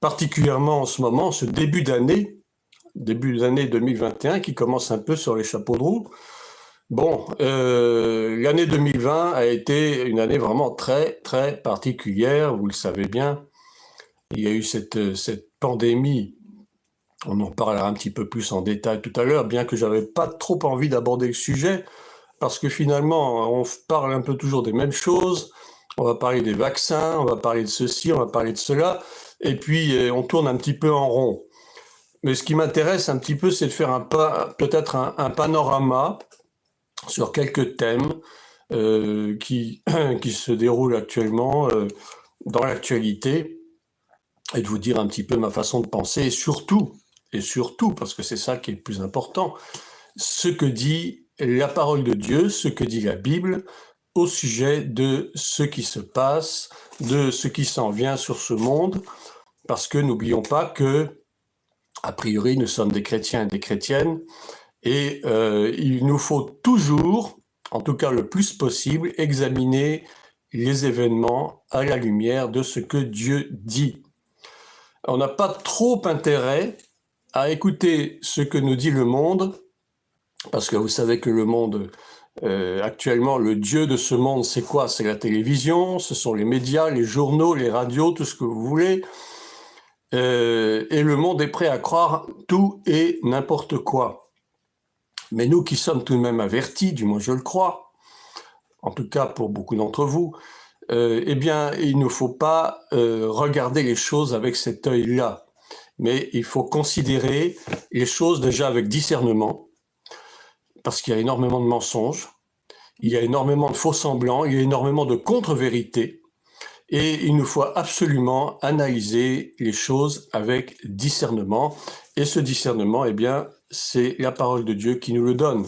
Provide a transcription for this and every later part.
particulièrement en ce moment, ce début d'année 2021 qui commence un peu sur les chapeaux de roue. Bon, l'année 2020 a été une année vraiment très, très particulière, vous le savez bien. Il y a eu cette pandémie, on en parlera un petit peu plus en détail tout à l'heure, bien que j'avais pas trop envie d'aborder le sujet, parce que finalement, on parle un peu toujours des mêmes choses. On va parler des vaccins, on va parler de ceci, on va parler de cela, et puis on tourne un petit peu en rond. Mais ce qui m'intéresse un petit peu, c'est de faire peut-être un panorama sur quelques thèmes qui se déroulent actuellement dans l'actualité, et de vous dire un petit peu ma façon de penser, et surtout, parce que c'est ça qui est le plus important, ce que dit la parole de Dieu, ce que dit la Bible au sujet de ce qui se passe, de ce qui s'en vient sur ce monde, parce que n'oublions pas que, a priori, nous sommes des chrétiens et des chrétiennes, et il nous faut toujours, en tout cas le plus possible, examiner les événements à la lumière de ce que Dieu dit. On n'a pas trop intérêt à écouter ce que nous dit le monde, parce que vous savez que le monde, actuellement, le Dieu de ce monde, c'est quoi? C'est la télévision, ce sont les médias, les journaux, les radios, tout ce que vous voulez. Et le monde est prêt à croire tout et n'importe quoi. Mais nous qui sommes tout de même avertis, du moins je le crois, en tout cas pour beaucoup d'entre vous, eh bien, il ne faut pas regarder les choses avec cet œil-là. Mais il faut considérer les choses déjà avec discernement, parce qu'il y a énormément de mensonges, il y a énormément de faux-semblants, il y a énormément de contre-vérités, et il nous faut absolument analyser les choses avec discernement. Et ce discernement, eh bien, c'est la parole de Dieu qui nous le donne.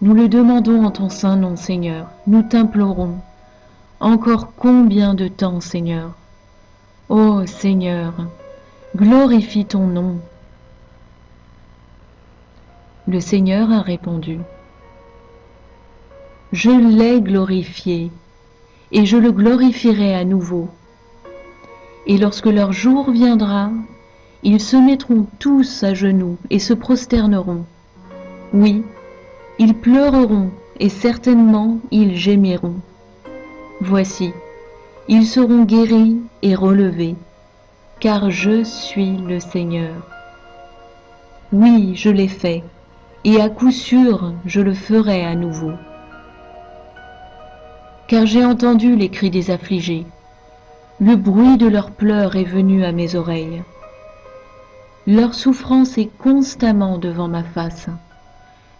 Nous le demandons en ton saint nom, Seigneur. Nous t'implorons. Encore combien de temps, Seigneur? Ô Seigneur, glorifie ton nom. Le Seigneur a répondu. Je l'ai glorifié, et je le glorifierai à nouveau. Et lorsque leur jour viendra, ils se mettront tous à genoux et se prosterneront. Oui, ils pleureront et certainement ils gémiront. Voici, ils seront guéris et relevés, car je suis le Seigneur. Oui, je l'ai fait, et à coup sûr, je le ferai à nouveau. Car j'ai entendu les cris des affligés. Le bruit de leurs pleurs est venu à mes oreilles. Leur souffrance est constamment devant ma face.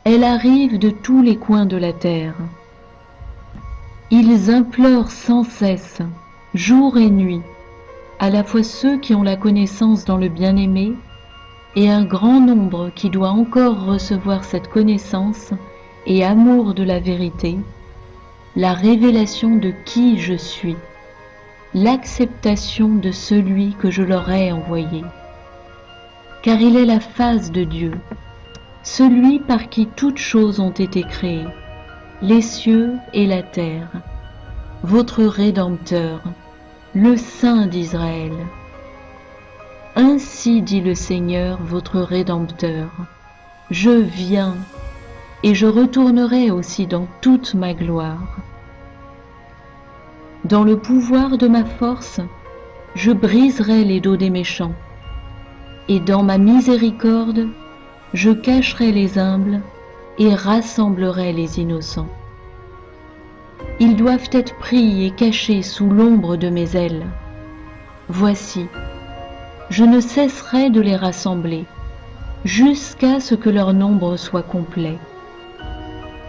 Elle arrive de tous les coins de la terre. Ils implorent sans cesse, jour et nuit, à la fois ceux qui ont la connaissance dans le bien-aimé et un grand nombre qui doit encore recevoir cette connaissance et amour de la vérité, la révélation de qui je suis, l'acceptation de celui que je leur ai envoyé. Car il est la face de Dieu, celui par qui toutes choses ont été créées, les cieux et la terre, votre Rédempteur, le Saint d'Israël. Ainsi dit le Seigneur, votre Rédempteur, je viens, et je retournerai aussi dans toute ma gloire. Dans le pouvoir de ma force, je briserai les dos des méchants, et dans ma miséricorde, je cacherai les humbles et rassemblerai les innocents. Ils doivent être pris et cachés sous l'ombre de mes ailes. Voici, je ne cesserai de les rassembler, jusqu'à ce que leur nombre soit complet.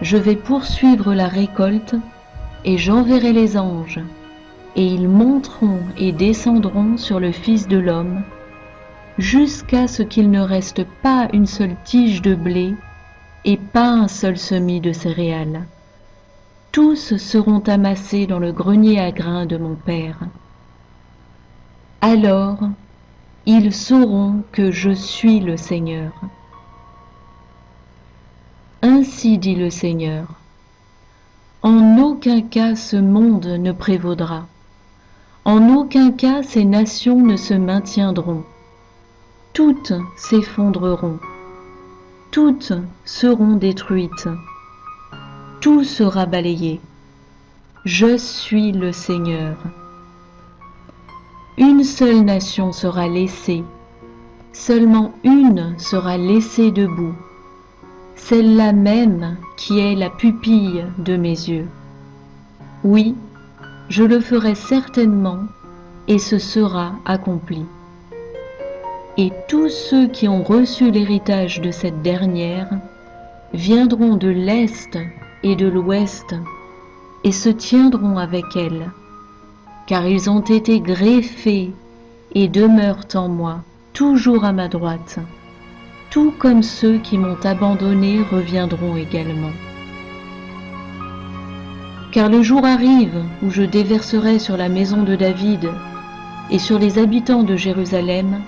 Je vais poursuivre la récolte, et j'enverrai les anges, et ils monteront et descendront sur le Fils de l'homme, jusqu'à ce qu'il ne reste pas une seule tige de blé, et pas un seul semis de céréales. Tous seront amassés dans le grenier à grains de mon Père. Alors, ils sauront que je suis le Seigneur. Ainsi dit le Seigneur, en aucun cas ce monde ne prévaudra, en aucun cas ces nations ne se maintiendront, toutes s'effondreront, toutes seront détruites, tout sera balayé. Je suis le Seigneur. Une seule nation sera laissée, seulement une sera laissée debout, celle-là même qui est la pupille de mes yeux. Oui, je le ferai certainement, et ce sera accompli. Et tous ceux qui ont reçu l'héritage de cette dernière viendront de l'Est et de l'Ouest, et se tiendront avec elle, car ils ont été greffés et demeurent en moi, toujours à ma droite. Tout comme ceux qui m'ont abandonné reviendront également. Car le jour arrive où je déverserai sur la maison de David et sur les habitants de Jérusalem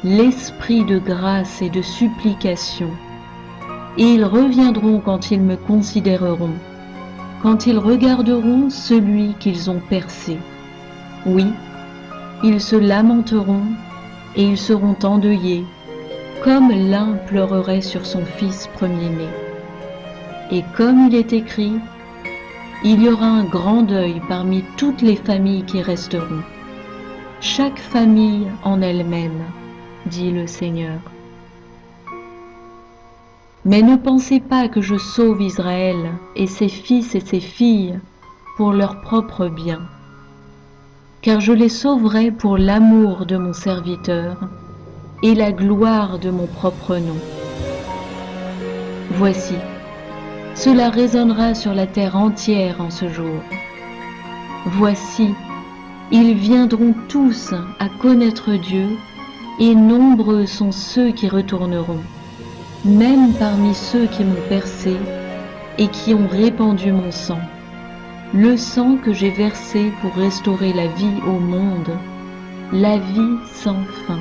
l'esprit de grâce et de supplication, et ils reviendront quand ils me considéreront, quand ils regarderont celui qu'ils ont percé. Oui, ils se lamenteront et ils seront endeuillés, comme l'un pleurerait sur son fils premier-né. Et comme il est écrit, il y aura un grand deuil parmi toutes les familles qui resteront, chaque famille en elle-même, dit le Seigneur. Mais ne pensez pas que je sauve Israël et ses fils et ses filles pour leur propre bien, car je les sauverai pour l'amour de mon serviteur et la gloire de mon propre nom. Voici, cela résonnera sur la terre entière en ce jour. Voici, ils viendront tous à connaître Dieu, et nombreux sont ceux qui retourneront, même parmi ceux qui m'ont percé et qui ont répandu mon sang, le sang que j'ai versé pour restaurer la vie au monde, la vie sans fin.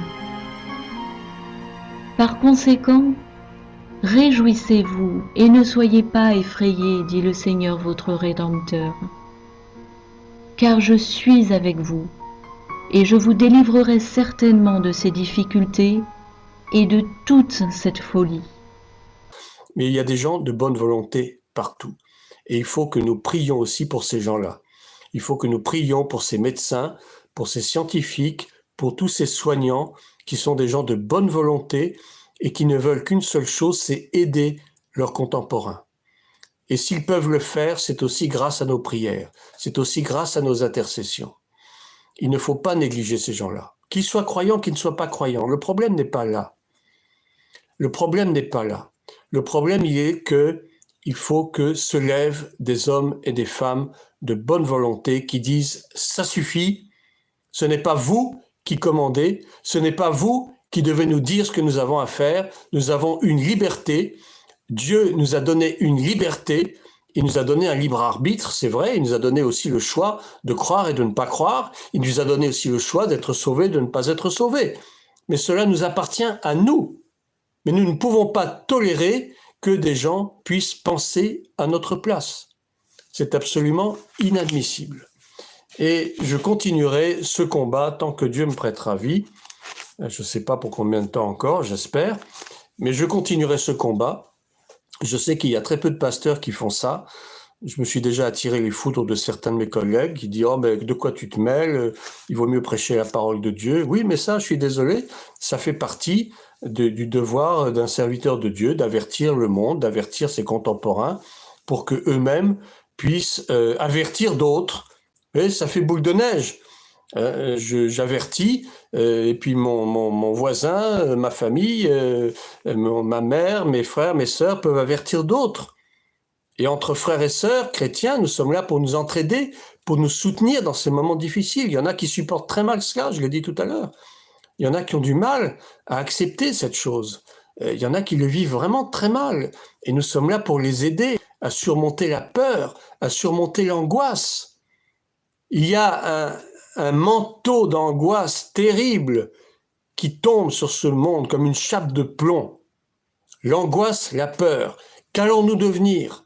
Par conséquent, réjouissez-vous et ne soyez pas effrayés, dit le Seigneur votre Rédempteur, car je suis avec vous, et je vous délivrerai certainement de ces difficultés et de toute cette folie. Mais il y a des gens de bonne volonté partout. Et il faut que nous prions aussi pour ces gens-là. Il faut que nous prions pour ces médecins, pour ces scientifiques, pour tous ces soignants qui sont des gens de bonne volonté et qui ne veulent qu'une seule chose, c'est aider leurs contemporains. Et s'ils peuvent le faire, c'est aussi grâce à nos prières, c'est aussi grâce à nos intercessions. Il ne faut pas négliger ces gens-là. Qu'ils soient croyants, qu'ils ne soient pas croyants, le problème n'est pas là. Le problème n'est pas là. Le problème, il est qu'il faut que se lèvent des hommes et des femmes de bonne volonté qui disent « ça suffit, ce n'est pas vous qui commandez, ce n'est pas vous qui devez nous dire ce que nous avons à faire, nous avons une liberté, Dieu nous a donné une liberté, il nous a donné un libre arbitre, c'est vrai, il nous a donné aussi le choix de croire et de ne pas croire, il nous a donné aussi le choix d'être sauvé, de ne pas être sauvé. Mais cela nous appartient à nous. Mais nous ne pouvons pas tolérer que des gens puissent penser à notre place. C'est absolument inadmissible. Et je continuerai ce combat tant que Dieu me prêtera vie. Je ne sais pas pour combien de temps encore, j'espère, mais je continuerai ce combat. Je sais qu'il y a très peu de pasteurs qui font ça. Je me suis déjà attiré les foudres de certains de mes collègues qui disent « Oh, mais de quoi tu te mêles? Il vaut mieux prêcher la parole de Dieu. » Oui, mais ça, je suis désolé, ça fait partie du devoir d'un serviteur de Dieu d'avertir le monde, d'avertir ses contemporains pour qu'eux-mêmes puissent avertir d'autres. Et ça fait boule de neige. J'avertis, et puis mon voisin, ma famille, ma mère, mes frères, mes sœurs peuvent avertir d'autres. Et entre frères et sœurs chrétiens, nous sommes là pour nous entraider, pour nous soutenir dans ces moments difficiles. Il y en a qui supportent très mal cela, je l'ai dit tout à l'heure. Il y en a qui ont du mal à accepter cette chose. Il y en a qui le vivent vraiment très mal. Et nous sommes là pour les aider à surmonter la peur, à surmonter l'angoisse. Il y a un manteau d'angoisse terrible qui tombe sur ce monde comme une chape de plomb. L'angoisse, la peur. Qu'allons-nous devenir?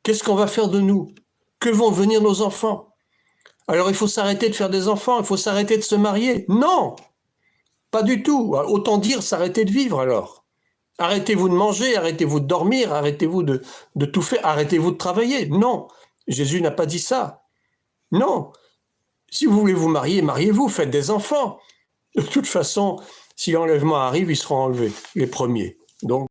Qu'est-ce qu'on va faire de nous? Que vont devenir nos enfants? Alors il faut s'arrêter de faire des enfants, il faut s'arrêter de se marier. Non, pas du tout. Autant dire s'arrêter de vivre alors. Arrêtez-vous de manger, arrêtez-vous de dormir, arrêtez-vous de tout faire, arrêtez-vous de travailler. Non, Jésus n'a pas dit ça. Non, si vous voulez vous marier, mariez-vous, faites des enfants. De toute façon, si l'enlèvement arrive, ils seront enlevés, les premiers. Donc,